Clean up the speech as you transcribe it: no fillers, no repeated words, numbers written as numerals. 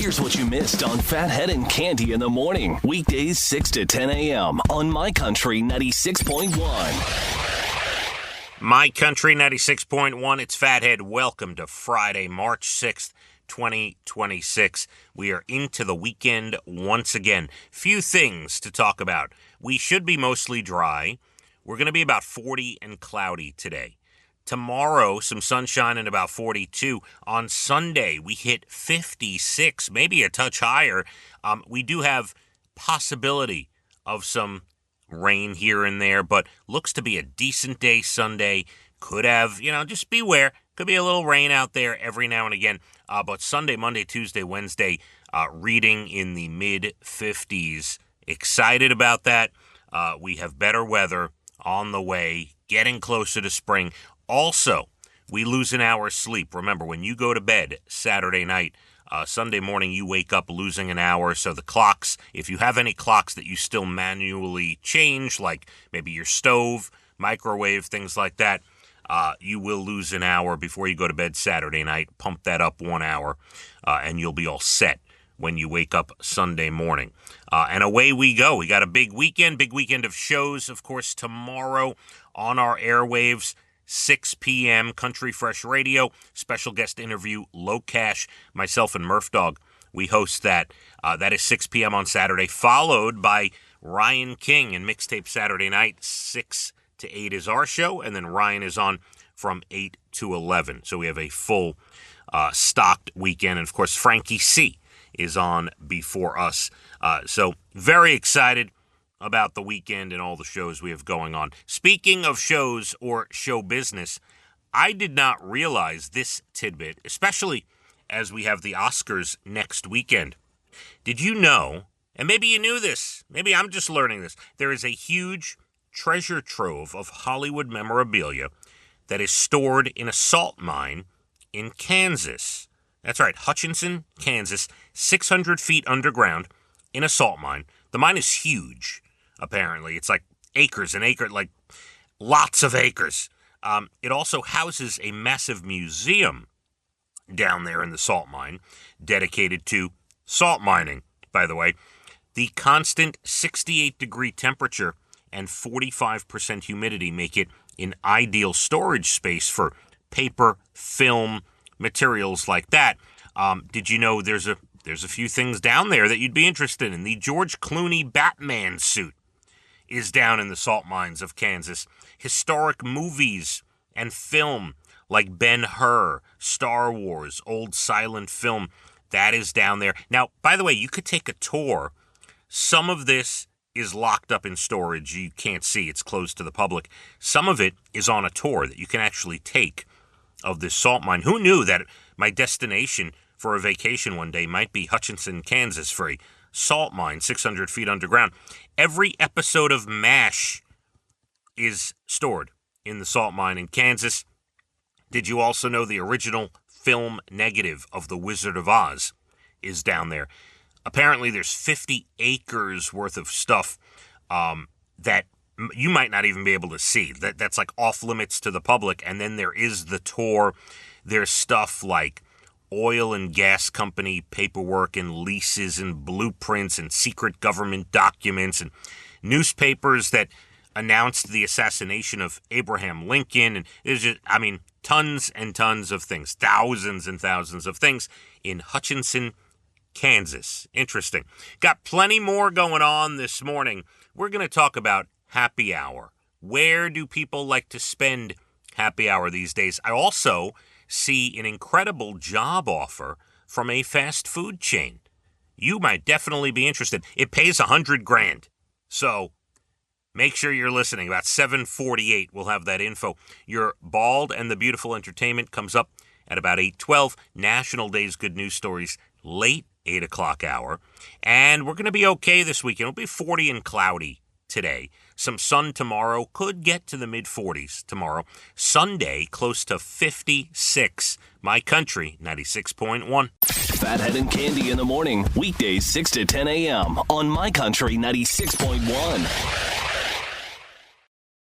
Here's what you missed on Phathead and Cande in the morning. Weekdays 6 to 10 a.m. on My Country 96.1. My Country 96.1, it's Phathead. Welcome to Friday, March 6th, 2026. We are into the weekend once again. Few things to talk about. We should be mostly dry. We're going to be about 40 and cloudy today. Tomorrow, some sunshine and about 42. On Sunday, we hit 56, maybe a touch higher. We do have possibility of some rain here and there, but looks to be a decent day Sunday. Could have, just beware. Could be a little rain out there every now and again. But Sunday, Monday, Tuesday, Wednesday, reading in the mid-50s. Excited about that. We have better weather on the way, getting closer to spring. Also, we lose an hour's sleep. Remember, when you go to bed Saturday night, Sunday morning, you wake up losing an hour. So the clocks, if you have any clocks that you still manually change, like maybe your stove, microwave, things like that, you will lose an hour before you go to bed Saturday night. Pump that up 1 hour, and you'll be all set when you wake up Sunday morning. And away we go. We got a big weekend of shows, of course, tomorrow on our airwaves. 6 p.m. Country Fresh Radio, special guest interview, Low Cash, myself and Murph Dog. We host that. That is 6 p.m. on Saturday, followed by Ryan King and Mixtape Saturday Night. 6 to 8 is our show, and then Ryan is on from 8 to 11. So we have a full stocked weekend. And, of course, Frankie C. is on before us. So very excited about the weekend and all the shows we have going on. Speaking of shows or show business, I did not realize this tidbit, especially as we have the Oscars next weekend. Did you know, and maybe you knew this, maybe I'm just learning this, there is a huge treasure trove of Hollywood memorabilia that is stored in a salt mine in Kansas. That's right, Hutchinson, Kansas, 600 feet underground in a salt mine. The mine is huge. Apparently, it's like acres and acres, like lots of acres. It also houses a massive museum down there in the salt mine dedicated to salt mining, by the way. The constant 68-degree temperature and 45% humidity make it an ideal storage space for paper, film, materials like that. Did you know there's a few things down there that you'd be interested in? The George Clooney Batman suit is down in the salt mines of Kansas. Historic movies and film like Ben-Hur, Star Wars, old silent film, that is down there. Now, by the way, you could take a tour. Some of this is locked up in storage. You can't see. It's closed to the public. Some of it is on a tour that you can actually take of this salt mine. Who knew that my destination for a vacation one day might be Hutchinson, Kansas, for a salt mine 600 feet underground? Every episode of MASH is stored in the salt mine in Kansas. Did you also know the original film negative of The Wizard of Oz is down there? Apparently there's 50 acres worth of stuff that you might not even be able to see. That's like off limits to the public. And then there is the tour. There's stuff like oil and gas company paperwork and leases and blueprints and secret government documents and newspapers that announced the assassination of Abraham Lincoln. And there's just, tons and tons of things, thousands and thousands of things in Hutchinson, Kansas. Interesting. Got plenty more going on this morning. We're going to talk about happy hour. Where do people like to spend happy hour these days? I also see an incredible job offer from a fast food chain. You might definitely be interested. It pays $100,000. So make sure you're listening. About 7:48, we'll have that info. Your Bald and the Beautiful Entertainment comes up at about 8:12. National Day's Good News Stories, late 8 o'clock hour. And we're going to be okay this weekend. It'll be 40 and cloudy today. Some sun tomorrow. Could get to the mid-40s tomorrow. Sunday, close to 56. My Country 96.1. Phathead and Cande in the morning. Weekdays 6 to 10 a.m. on My Country 96.1.